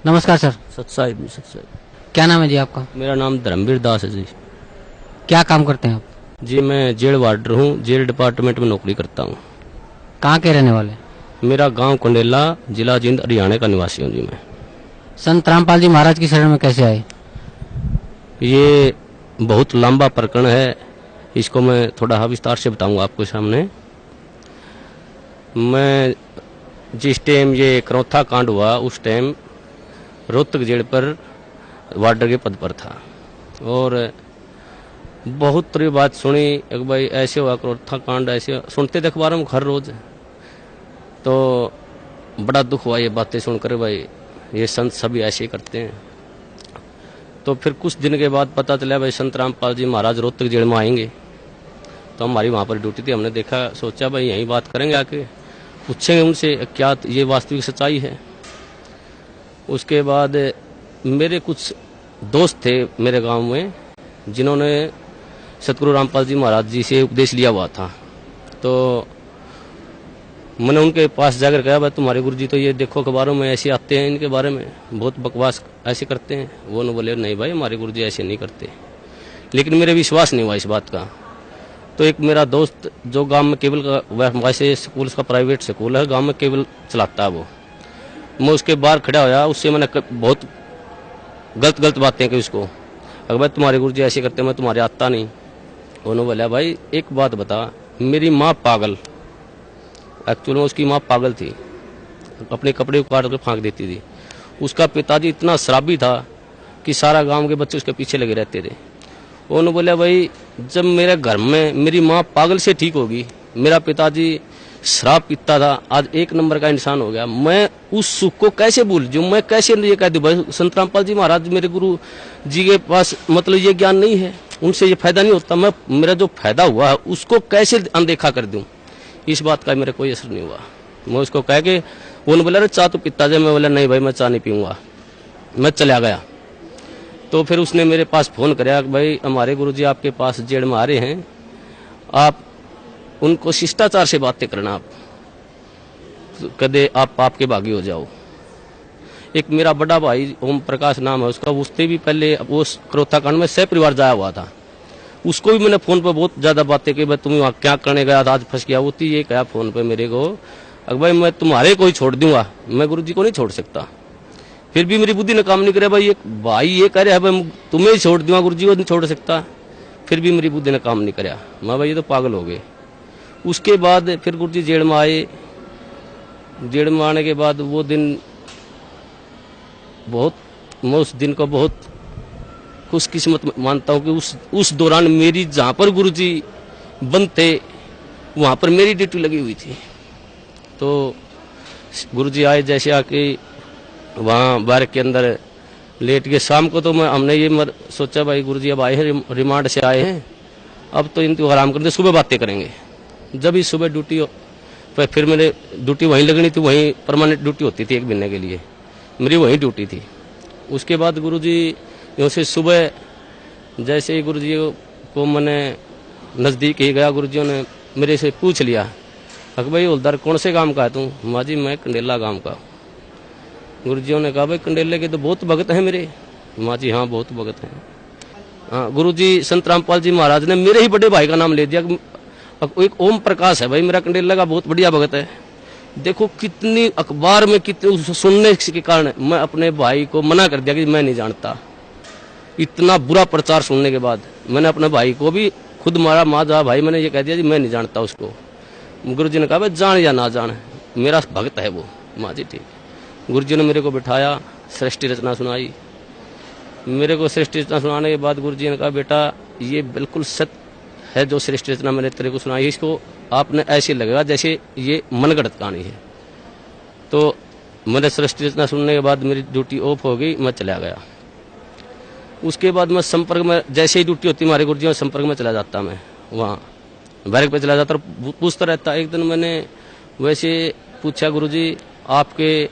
नमस्कार सर। सत्साई भी सत्साई। क्या नाम है जी आपका? मेरा नाम धर्मवीर दास है जी। क्या काम करते हैं आप? जी मैं जेल वार्डर हूँ, जेल डिपार्टमेंट में नौकरी करता हूँ। कहाँ के रहने वाले? मेरा गांव कंडेला, जिला जींद, हरियाणा का निवासी हूँ जी मैं। संत रामपाल जी महाराज की शरण में कैसे आए? ये बहुत लंबा प्रकरण है, इसको मैं थोड़ा विस्तार से बताऊंगा आपको सामने। मैं जिस टाइम ये करौथा कांड हुआ उस टाइम रोहतक जेल पर वार्डर के पद पर था और बहुत तरह बात सुनी। एक भाई ऐसे हुआ करौथा कांड, ऐसे सुनते थे अखबारों में हर रोज, तो बड़ा दुख हुआ ये बातें सुनकर। भाई ये संत सभी ऐसे ही करते हैं। तो फिर कुछ दिन के बाद पता चला भाई संत रामपाल जी महाराज रोहतक जेल में आएंगे। तो हमारी वहाँ पर ड्यूटी थी, हमने देखा, सोचा भाई यहीं बात करेंगे, आके पूछेंगे उनसे क्या ये वास्तविक सच्चाई है। उसके बाद मेरे कुछ दोस्त थे मेरे गांव में जिन्होंने सतगुरु रामपाल जी महाराज जी से उपदेश लिया हुआ था। तो मैंने उनके पास जाकर कहा भाई तुम्हारे गुरुजी तो ये देखो अखबारों में ऐसे आते हैं, इनके बारे में बहुत बकवास ऐसे करते हैं। वो न बोले नहीं भाई हमारे गुरुजी ऐसे नहीं करते। लेकिन मेरे विश्वास नहीं हुआ इस बात का। तो एक मेरा दोस्त जो गांव में केबल का वैसे स्कूल उसका प्राइवेट स्कूल है, गांव में केबल चलाता है वो, मैं उसके बाहर खड़ा होया, उससे मैंने बहुत गलत बातें की उसको। अगर भाई तुम्हारे गुरुजी ऐसे करते, मैं तुम्हारे आता नहीं। उन्होंने बोला भाई एक बात बता, मेरी माँ पागल, एक्चुअल में उसकी माँ पागल थी, अपने कपड़े उतार कर फेंक देती थी। उसका पिताजी इतना शराबी था कि सारा गांव के बच्चे उसके पीछे लगे रहते थे। उन्होंने बोला भाई जब मेरे घर में मेरी माँ पागल से ठीक होगी, मेरा पिताजी शराब पीता था, आज एक नंबर का इंसान हो गया, मैं उस सुख को कैसे भूल जाऊं? मैं कैसे ये कह दूं भाई संत रामपाल जी महाराज मेरे गुरु जी के पास मतलब ये ज्ञान नहीं है, उनसे ये फायदा नहीं होता, मैं मेरा जो फायदा हुआ है उसको कैसे अनदेखा कर दूं? इस बात का मेरे कोई असर नहीं हुआ। मैं उसको कह के उन्होंने बोला चाह तो पीता जाए, मैं बोला नहीं भाई मैं चाह नहीं पीऊंगा, मैं चला गया। तो फिर उसने मेरे पास फोन कराया भाई हमारे गुरुजी आपके पास जेल में आ रहे हैं, आप उनको शिष्टाचार से बातें करना, आप कदे आप पाप के भागी हो जाओ। एक मेरा बड़ा भाई ओम प्रकाश नाम है उसका, उससे भी पहले वो करौथा कांड में सह परिवार जाया हुआ था, उसको भी मैंने फोन पर बहुत ज्यादा बातें की, भाई तुम वहाँ क्या करने गया था, आज फंस गया। वो ये कहा फोन पे मेरे को अगर भाई मैं तुम्हारे को ही छोड़ दूंगा, मैं गुरुजी को नहीं छोड़ सकता। फिर भी मेरी बुद्धि ने काम नहीं करे, भाई ये कह रहे हैं भाई तुम्हें ही छोड़ दूंगा, गुरुजी को नहीं छोड़ सकता। फिर भी मेरी बुद्धि ने काम नहीं कराया, मैं भाई ये तो पागल हो गए। उसके बाद फिर गुरुजी जेल में आए। जेल में आने के बाद वो दिन बहुत, मैं उस दिन को बहुत खुशकिस्मत मानता हूँ कि उस दौरान मेरी जहाँ पर गुरुजी बंद थे वहाँ पर मेरी ड्यूटी लगी हुई थी। तो गुरुजी आए, जैसे आके वहाँ बार के अंदर लेट के शाम को, तो हमने ये सोचा भाई गुरुजी अब आए हैं, रिमांड से आए हैं, अब तो इनको आराम करते, सुबह बातें करेंगे। जब ही सुबह ड्यूटी फिर मेरे ड्यूटी वहीं लगनी थी, वहीं परमानेंट ड्यूटी होती थी एक महीने के लिए, मेरी वहीं ड्यूटी थी। उसके बाद गुरुजी यहाँ से सुबह जैसे ही गुरुजी को मैंने नज़दीक ही गया, गुरुजियों ने मेरे से पूछ लिया अकबर भाई हवलदार कौन से गांव का है तू? माँ जी मैं कंडेला गांव का। गुरुजियों ने कहा भाई कंडेले के तो बहुत भगत हैं मेरे। माँ जी हाँ बहुत भगत हैं। हाँ गुरुजी संत रामपाल जी महाराज ने मेरे ही बड़े भाई का नाम ले दिया, एक ओम प्रकाश है भाई मेरा कंडेला का बहुत बढ़िया भगत है। देखो कितनी अखबार में कितने सुनने के कारण मैं अपने भाई को मना कर दिया कि मैं नहीं जानता। इतना बुरा प्रचार सुनने के बाद मैंने अपने भाई को भी खुद मारा, माँ जा भाई मैंने ये कह दिया जी मैं नहीं जानता उसको। गुरुजी ने कहा भाई जान या ना जान मेरा भक्त है वो। माँ जी ठीक। गुरुजी ने मेरे को बिठाया, सृष्टि रचना सुनाई। मेरे को सृष्टि रचना सुनाने के बाद गुरुजी ने कहा बेटा ये बिल्कुल सत्य है जो सृष्टि रचना मैंने तेरे को सुनाई, इसको आपने ऐसे लगेगा जैसे ये मनगढ़ंत कहानी है। तो मैंने सृष्टि रचना सुनने के बाद मेरी ड्यूटी ऑफ हो गई, मैं चला गया। उसके बाद मैं संपर्क में, जैसे ही ड्यूटी होती हमारे गुरुजी संपर्क में चला जाता, मैं वहाँ बैरक पे चला जाता और पूछता रहता। एक दिन मैंने वैसे पूछा गुरुजी आपके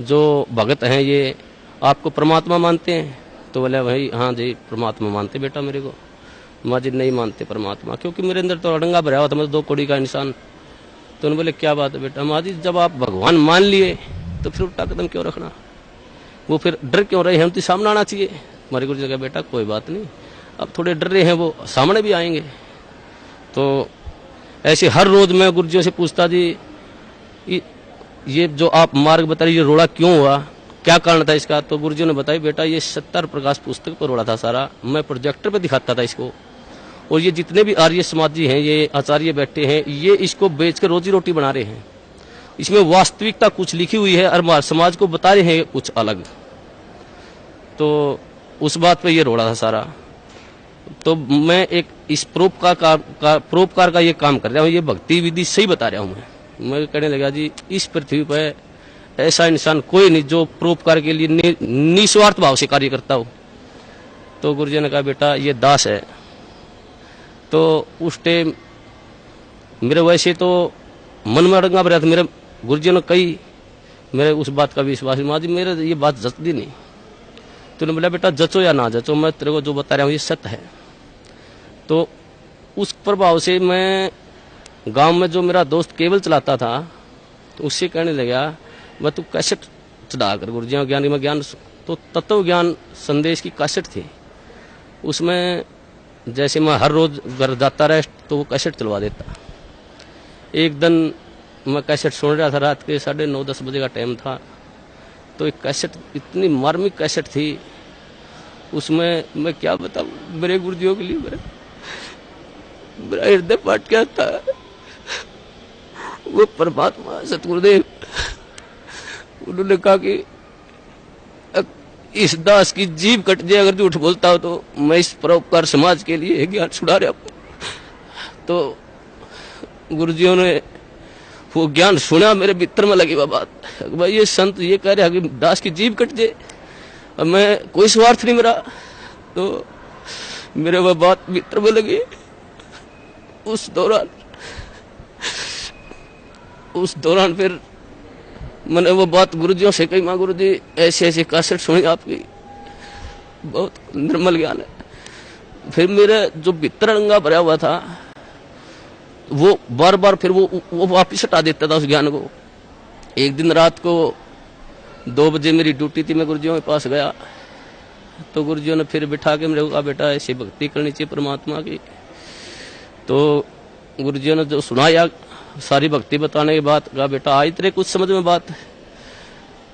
जो भगत हैं ये आपको परमात्मा मानते हैं? तो बोला भाई हाँ जी परमात्मा मानते बेटा मेरे को। माँ जी नहीं मानते परमात्मा, क्योंकि मेरे अंदर तो अड़ंगा भरा हुआ था, मैं 2 कौड़ी का इंसान। तो उन्होंने बोले क्या बात है बेटा? माँ जी जब आप भगवान मान लिए तो फिर उल्टा कदम क्यों रखना? वो फिर डर क्यों रहे हैं, हम तो सामने आना चाहिए। हमारे गुरुजी ने कहा बेटा कोई बात नहीं, अब थोड़े डर रहे हैं, वो सामने भी आएंगे। तो ऐसे हर रोज मैं गुरुजियों से पूछता जी ये जो आप मार्ग बता रहे, ये रोड़ा क्यों हुआ, क्या कारण था इसका। तो गुरुजियों ने बताया बेटा ये सत्तर प्रकाश पुस्तक पर रोड़ा था सारा, मैं प्रोजेक्टर पे दिखाता था इसको, और ये जितने भी आर्य समाजी हैं, ये आचार्य बैठे हैं, ये इसको बेचकर रोजी रोटी बना रहे हैं, इसमें वास्तविकता कुछ लिखी हुई है और समाज को बता रहे हैं कुछ अलग। तो उस बात पे ये रोड़ा था सारा। तो मैं एक इस परोपकार का ये काम कर रहा हूँ, ये भक्ति विधि सही बता रहा हूँ। मैं कहने लगा जी इस पृथ्वी पर ऐसा इंसान कोई नहीं जो परोपकार के लिए निस्वार्थ भाव से कार्य करता हो। तो गुरुजी ने कहा बेटा ये दास है। तो उस टाइम मेरे वैसे तो मन में अड़ंगा भरा था, मेरे गुरुजी ने कही, मेरे उस बात का विश्वास माँ जी मेरे ये बात जचती नहीं। तूने बोला बेटा जचो या ना जचो, मैं तेरे को जो बता रहा हूँ ये सत्य है। तो उस प्रभाव से मैं गांव में जो मेरा दोस्त केबल चलाता था, तो उससे कहने लगा मैं तू कैसेट चढ़ा कर गुरुजी ज्ञान में ज्ञान, तो तत्व ज्ञान संदेश की कैसेट थी, उसमें जैसे मैं हर रोज घर जाता रहा तो वो कैसेट चलवा देता। एक दिन मैं कैसेट सुन रहा था, रात के 9:30-10 बजे का टाइम था। तो एक कैसेट इतनी मार्मिक कैसेट थी, उसमें मैं क्या बताऊं, मेरे गुरुजियों के लिए मेरा हृदय फाट गया था। वो परमात्मा सतगुरुदेव उन्होंने कहा कि इस दास की जीभ कट जाए अगर झूठ बोलता हो, तो मैं इस परोपकार समाज के लिए ज्ञान छुड़ा रहा हूं। तो गुरुजियों ने वो ज्ञान सुना, मेरे भीतर में लगी वह बात, भाई ये संत ये कह रहे हैं कि दास की जीभ कट जाए, अब मैं कोई स्वार्थ नहीं मेरा। तो मेरे वह बात भीतर में लगी। उस दौरान फिर मैंने वो बात गुरुजियों से कही, माँ गुरुजी ऐसे ऐसे कैसेट सुनी आपकी, बहुत निर्मल ज्ञान है। फिर मेरे जो भीतर अड़ंगा भरा हुआ था वो बार बार फिर वो वापिस हटा देता था उस ज्ञान को। एक दिन रात को 2 बजे मेरी ड्यूटी थी, मैं गुरुजियों के पास गया। तो गुरुजियों ने फिर बिठा के मेरे को कहा बेटा ऐसी भक्ति करनी चाहिए परमात्मा की। तो गुरुजियों ने जो सुनाया सारी भक्ति बताने के बाद कहा बेटा आई तेरे कुछ समझ में बात।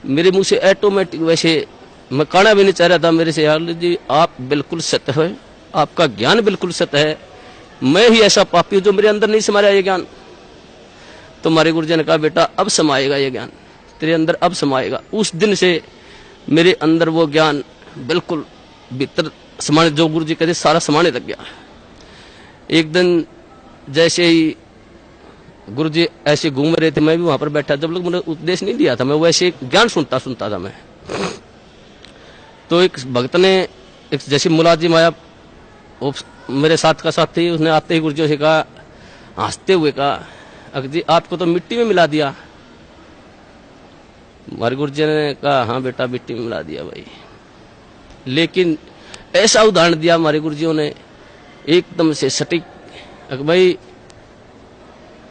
मेरे मुंह से ऑटोमेटिक, वैसे मैं कहना भी नहीं चाह रहा था मेरे से, यार जी आप बिल्कुल सत्य है, आपका ज्ञान बिल्कुल सत्य है, मैं ही ऐसा पापी हूं जो मेरे अंदर नहीं समाया ये ज्ञान। तो हमारे गुरुजी ने कहा बेटा अब समाएगा ये ज्ञान तेरे अंदर, अब समाएगा। उस दिन से मेरे अंदर वो ज्ञान बिल्कुल भीतर समाने, जो गुरुजी कहते सारा समाने लग गया। एक दिन जैसे ही गुरुजी ऐसे घूम रहे थे, मैं भी वहां पर बैठा, जब लोग मैंने उपदेश नहीं दिया था, मैं वैसे ज्ञान सुनता था मैं। तो एक भक्त ने एक जैसे मुलाजिम आया, वो मेरे साथ का साथ थी, उसने आते ही गुरुजी से कहा, हंसते हुए कहा अगर जी आपको तो मिट्टी में मिला दिया। हमारे गुरुजी ने कहा हाँ बेटा मिट्टी में मिला दिया भाई। लेकिन ऐसा उदाहरण दिया हमारे गुरुजियों ने एकदम से सटीक, भाई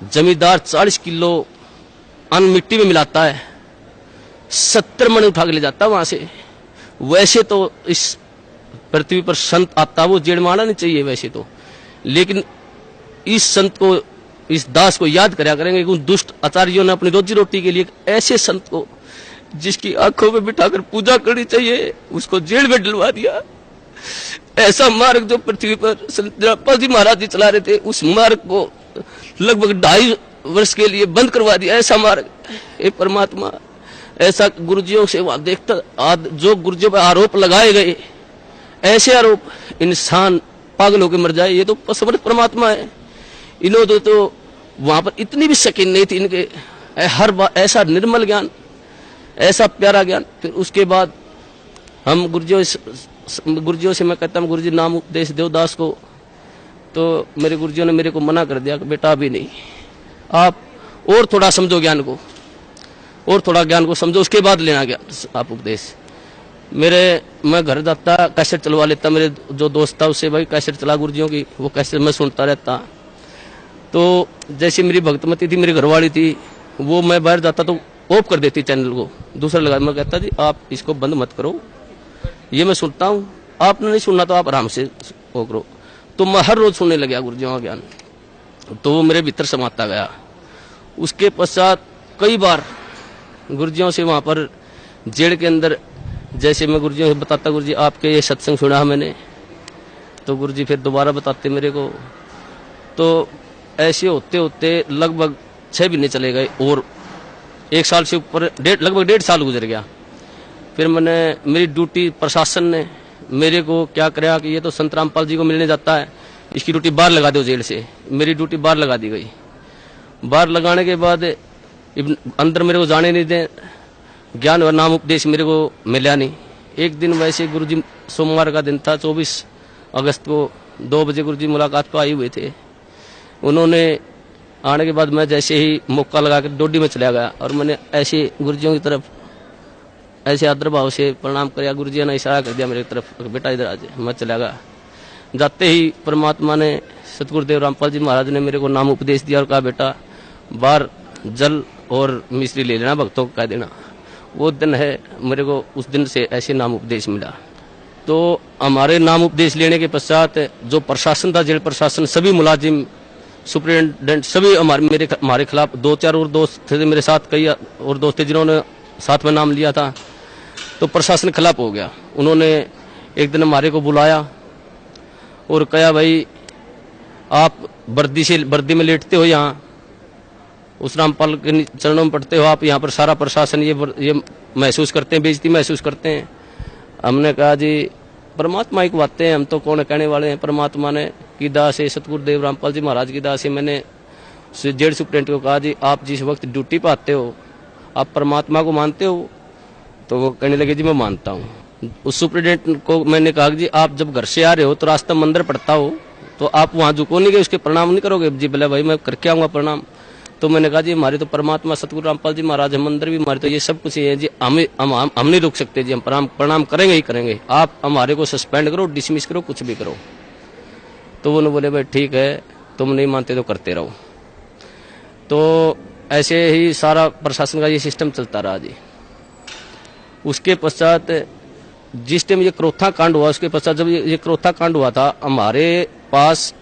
जमींदार 40 किलो अन्न मिट्टी में मिलाता है, 70 मन उठा के ले जाता वहां से। वैसे तो इस पृथ्वी पर संत आता वो जेड़ मारना नहीं चाहिए वैसे तो, लेकिन इस संत को, इस दास को याद कराया करेंगे कि उन दुष्ट आचार्यों ने अपनी रोजी रोटी के लिए ऐसे संत को जिसकी आंखों में बिठाकर पूजा करनी चाहिए उसको जेल में डलवा दिया। ऐसा मार्ग जो पृथ्वी पर संत जनापाल जी महाराज जी चला रहे थे, उस मार्ग को लगभग 2.5 वर्ष के लिए बंद करवा दिया। ऐसा मार्ग, हे परमात्मा, ऐसा गुरुजियों से वहां देखता, जो गुरुजियों पर आरोप लगाए गए, ऐसे आरोप, इंसान पागल होकर मर जाए, ये तो समर्थ परमात्मा है। इन्होंने तो वहां पर इतनी भी शकीन नहीं थी इनके, हर बार ऐसा निर्मल ज्ञान, ऐसा प्यारा ज्ञान। फिर उसके बाद हम गुरुजियों से मैं कहता हूँ गुरुजी नाम उपदेश दो दास को। तो मेरे गुरुजियों ने मेरे को मना कर दिया कि बेटा अभी नहीं, आप और थोड़ा समझो ज्ञान को, और थोड़ा ज्ञान को समझो, उसके बाद लेना ज्ञान आप उपदेश। मैं घर जाता, कैसेट चलवा लेता, मेरे जो दोस्त था उससे, भाई कैसेट चला गुरुजियों की, वो कैसेट मैं सुनता रहता। तो जैसे मेरी भक्तमती थी, मेरी घरवाली थी, वो मैं बाहर जाता तो ऑफ कर देती चैनल को, दूसरा लगा। मैं कहता जी आप इसको बंद मत करो, ये मैं सुनता हूँ, आपने नहीं सुनना तो आप आराम से वो करो। तो मैं हर रोज सुनने लगा गुरुजियों का ज्ञान, तो वो मेरे भीतर समाता गया। उसके पश्चात कई बार गुरुजियों से वहां पर जेल के अंदर, जैसे मैं गुरुजियों से बताता, गुरुजी आपके ये सत्संग सुना मैंने, तो गुरुजी फिर दोबारा बताते मेरे को। तो ऐसे होते होते लगभग 6 महीने चले गए और 1 साल से ऊपर लगभग 1.5 साल गुजर गया। फिर मेरी ड्यूटी प्रशासन ने मेरे को क्या कराया कि ये तो संत रामपाल जी को मिलने जाता है, इसकी ड्यूटी बाहर लगा दो जेल से। मेरी ड्यूटी बाहर लगा दी गई। बाहर लगाने के बाद अंदर मेरे को जाने नहीं दे, ज्ञान और नाम उपदेश मेरे को मिला नहीं। एक दिन वैसे गुरुजी, सोमवार का दिन था, 24 अगस्त को 2 बजे गुरुजी मुलाकात को आए हुए थे। उन्होंने आने के बाद मैं जैसे ही मौका लगा कर डोडी में चला गया और मैंने ऐसे गुरुजियों की तरफ ऐसे आदर भाव से प्रणाम किया। गुरुजी ने इशारा कर दिया मेरी तरफ, बेटा इधर आ जाए। मैं चला गया। जाते ही परमात्मा ने, सतगुरुदेव रामपाल जी महाराज ने मेरे को नाम उपदेश दिया और कहा बेटा बाहर जल और मिश्री ले लेना, भक्तों को कह देना। वो दिन है, मेरे को उस दिन से ऐसे नाम उपदेश मिला। तो हमारे नाम उपदेश लेने के पश्चात जो प्रशासन था, जेल प्रशासन, सभी मुलाजिम, सुप्रिटेंडेंट, सभी हमारे खिलाफ, 2-4 और दोस्त थे मेरे साथ, कई और दोस्त थे जिन्होंने साथ में नाम लिया था, तो प्रशासन खिलाफ हो गया। उन्होंने एक दिन हमारे को बुलाया और कहा भाई आप वर्दी में लेटते हो, यहाँ उस रामपाल के चरणों में पड़ते हो, आप यहाँ पर सारा प्रशासन ये महसूस करते हैं, बेइज्जती महसूस करते हैं। हमने कहा जी परमात्मा ही बातें हैं, हम तो कौन कहने वाले हैं। परमात्मा ने की दास है, सतगुरुदेव रामपाल जी महाराज की दास है। मैंने जेल सुप्रिटेंडेंट को कहा जी आप जिस वक्त ड्यूटी पर आते हो आप परमात्मा को मानते हो? तो वो कहने लगे जी मैं मानता हूँ। उस सुप्रिटेंडेंट को मैंने कहा जी आप जब घर से आ रहे हो तो रास्ता मंदिर पड़ता हो तो आप वहाँ झुको नहीं गए, उसके प्रणाम नहीं करोगे? जी बोले भाई मैं करके आऊंगा प्रणाम। तो मैंने कहा जी हमारे तो परमात्मा सतगुरु रामपाल जी महाराज है, मंदिर भी हमारे, तो ये सब कुछ है जी, हम नहीं रुक सकते जी, हम प्रणाम करेंगे ही करेंगे। आप हमारे को सस्पेंड करो, डिसमिस करो, कुछ भी करो। तो वो बोले भाई ठीक है, तुम नहीं मानते तो करते रहो। तो ऐसे ही सारा प्रशासन का ये सिस्टम चलता रहा जी। उसके पश्चात जिस टाइम ये क्रोथा कांड हुआ, उसके पश्चात जब ये क्रोथा कांड हुआ था, हमारे पास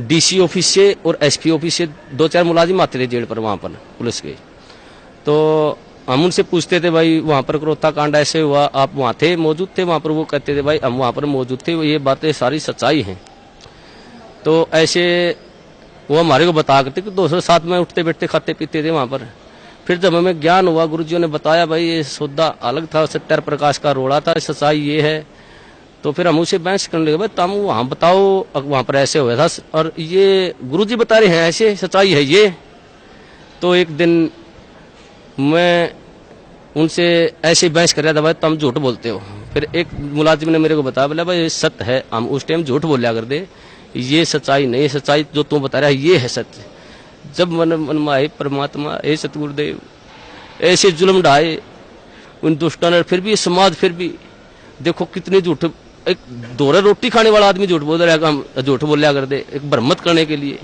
डीसी ऑफिस से और एसपी ऑफिस से 2-4 मुलाजिम आते थे जेल पर, वहां पर पुलिस के। तो हम उनसे पूछते थे भाई वहां पर क्रोथा कांड ऐसे हुआ, आप वहां थे, मौजूद थे वहां पर? वो कहते थे भाई हम वहां पर मौजूद थे, ये बातें सारी सच्चाई हैं। तो ऐसे वो हमारे को बता करते कि दोस्तों साथ में उठते बैठते खाते पीते थे वहां पर। फिर जब हमें ज्ञान हुआ, गुरुजियों ने बताया भाई ये सौदा अलग था, सत्यार प्रकाश का रोड़ा था, सच्चाई ये है। तो फिर हम उसे बहस करने लगे, भाई तुम वहां बताओ वहां पर ऐसे हुआ था और ये गुरुजी बता रहे हैं ऐसे, सच्चाई है ये। तो एक दिन मैं उनसे ऐसे बहस कर रहा था, भाई तुम झूठ बोलते हो। फिर एक मुलाजिम ने मेरे को बताया, बोला भाई ये सत्य है, हम उस टाइम झूठ बोलिया कर दे, ये सच्चाई नहीं, सच्चाई जो तुम बता रहा है ये है सत्य। जब मन में आए परमात्मा, हे सतगुरुदेव, ऐसे जुल्म ढाए उन दुष्टों ने, फिर भी समाज, फिर भी देखो कितनी झूठ, एक दोहरे रोटी खाने वाला आदमी झूठ बोल रहा है, हम झूठ बोलिया कर दे एक भ्रमत करने के लिए।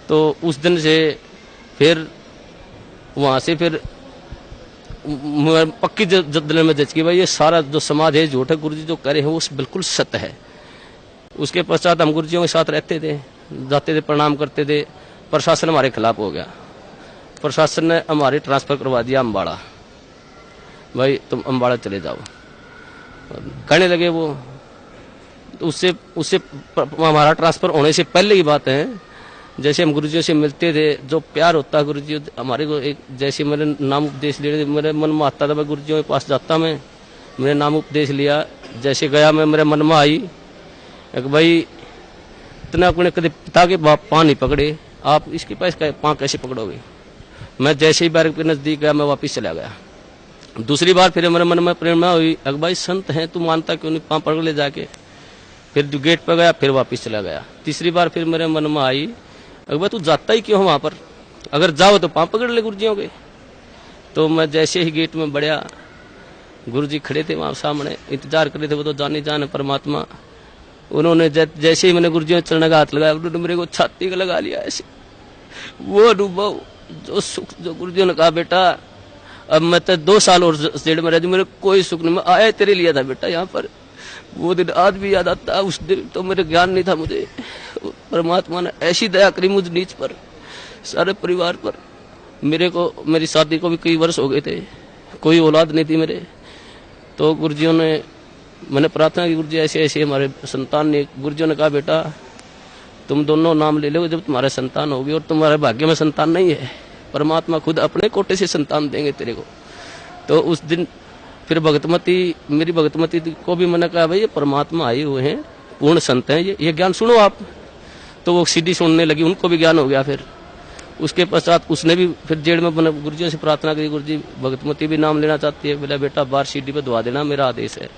तो उस दिन से फिर वहां से फिर पक्की दिल में जज की भाई ये सारा जो समाज है झूठ है, गुरुजी जो कह रहे हैं वो बिल्कुल सत्य है। उसके पश्चात हम गुरुजियों के साथ रहते थे, जाते थे, प्रणाम करते थे। प्रशासन हमारे खिलाफ हो गया, प्रशासन ने हमारी ट्रांसफर करवा दिया अम्बाड़ा, भाई तुम अम्बाड़ा चले जाओ कहने लगे वो। तो उससे हमारा ट्रांसफर होने से पहले की बात है, जैसे हम गुरुजियों से मिलते थे, जो प्यार होता है गुरुजी हमारे को, एक जैसे मेरे नाम उपदेश ले, मेरे मन में आता था मैं गुरुजियों के पास जाता, मैंने नाम उपदेश लिया, जैसे गया मैं, मेरे मन में आई एक भाई इतना अपने कभी पिता के पाँव नहीं पकड़े, आप इसके पास पाँव कैसे पकड़ोगे? मैं जैसे ही बार के नजदीक गया मैं वापस चला गया। दूसरी बार फिर मेरे मन में प्रेरणा हुई, अगर भाई संत हैं तू मानता क्यों नहीं, पाँव पकड़ ले जाके। फिर जो गेट पर गया फिर वापस चला गया। तीसरी बार फिर मेरे मन में आई, अगर भाई तू जाता ही क्यों वहां पर, अगर जाओ तो पाँव पकड़ ले गुरुजियों के। तो मैं जैसे ही गेट में बढ़िया, गुरुजी खड़े थे वहां सामने, इंतजार कर रहे थे, वो तो जाने जाने परमात्मा। उन्होंने जैसे ही मैंने गुरुजी चरण का हाथ लगाया, उन्होंने मेरे को छाती का लगा लिया ऐसे। वो अनुभव, जो सुख, जो गुरुजी ने कहा बेटा अब मैं तो 2 साल और जेल में रह मेरे कोई सुख नहीं। मैं आया तेरे लिए था बेटा यहाँ पर, वो दिन आज भी याद आता। उस दिन तो मेरे ज्ञान नहीं था मुझे, परमात्मा ने ऐसी दया करी मुझ नीच पर, सारे परिवार पर। मेरे को, मेरी शादी को भी कई वर्ष हो गए थे, कोई औलाद नहीं थी मेरे। तो गुरुजियों ने, मैंने प्रार्थना की गुरुजी ऐसे ऐसे हमारे संतान ने, गुरुजियों ने कहा बेटा तुम दोनों नाम ले लो जब तुम्हारे संतान होगी, और तुम्हारे भाग्य में संतान नहीं है, परमात्मा खुद अपने कोटे से संतान देंगे तेरे को। तो उस दिन फिर भगतमती, मेरी भगतमती को भी मैंने कहा भाई ये परमात्मा आए हुए हैं, पूर्ण संत हैं, ये ज्ञान सुनो आप। तो वो सीधी सुनने लगी, उनको भी ज्ञान हो गया। फिर उसके पश्चात उसने भी फिर जेल में मैंने गुरुजी से प्रार्थना करी, गुरुजी भगतमती भी नाम लेना चाहती है, बोला बेटा बाहर सीढ़ी पे दुआ देना, मेरा आदेश है।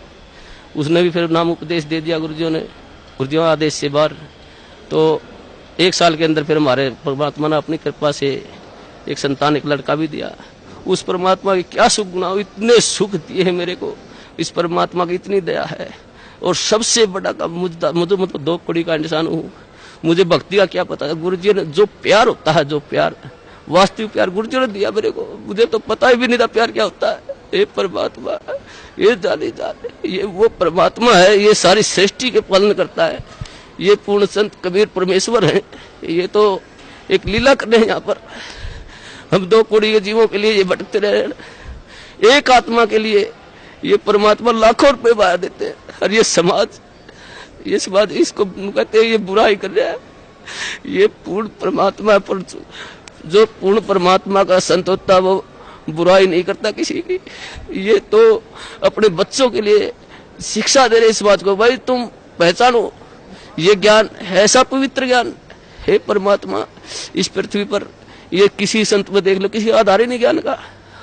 उसने भी फिर नाम उपदेश दे दिया गुरुजियों ने, गुरुजियों आदेश से बाहर। तो 1 साल के अंदर फिर हमारे परमात्मा ने अपनी कृपा से एक संतान, एक लड़का भी दिया। उस परमात्मा की क्या सुख गुना, इतने सुख दिए हैं मेरे को, इस परमात्मा की इतनी दया है। और सबसे बड़ा काम मुझे मतलब 2 कौड़ी का इंसान हूँ, मुझे भक्ति का क्या पता है। गुरुजी ने जो प्यार होता है, जो प्यार वास्तविक प्यार गुरुजी ने दिया मेरे को, मुझे तो पता ही भी नहीं था प्यार क्या होता है। ये परमात्मा, ये जाने ये वो परमात्मा है, ये सारी सृष्टि के पालन करता है। ये पूर्ण संत कबीर परमेश्वर है, ये तो एक लीला करने हैं यहाँ पर। हम 2 कौड़ी के जीवों के लिए ये भटकते रहे, एक आत्मा के लिए ये परमात्मा लाखों रुपए बाहर देते हैं। और ये समाज इसको कहते हैं ये बुरा ही कर रहा है। ये पूर्ण परमात्मा पर, जो पूर्ण परमात्मा का संत होता है वो बुराई नहीं करता किसी की। ये तो अपने बच्चों के लिए शिक्षा दे रहे इस बात को, भाई तुम पहचानो ये ज्ञान है, ऐसा पवित्र ज्ञान है परमात्मा इस पृथ्वी पर। ये किसी संत में देख लो, किसी आधार ही नहीं ज्ञान का,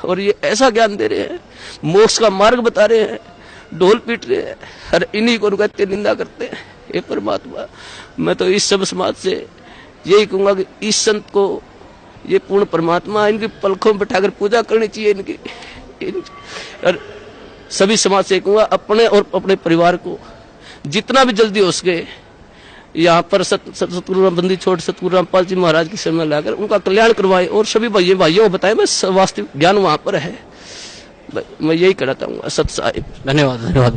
और ये ऐसा ज्ञान दे रहे हैं, मोक्ष का मार्ग बता रहे हैं, ढोल पीट रहे हैं, हर इन्हीं को कहते निंदा करते हैं। ये परमात्मा, मैं तो इस सब समाज से यही कहूंगा कि इस संत को, ये पूर्ण परमात्मा, इनकी पलकों में बैठाकर पूजा करनी चाहिए इनकी। और सभी समाज से कहूंगा अपने और अपने परिवार को जितना भी जल्दी हो सके यहाँ पर सतगुरु बंदी छोड़ सतगुरु रामपाल जी महाराज की समय लाकर उनका कल्याण करवाए, और सभी भाइयों को बताए बस वास्तविक ज्ञान वहां पर है। मैं यही कहना चाहूंगा। सत साहिब। धन्यवाद, धन्यवाद।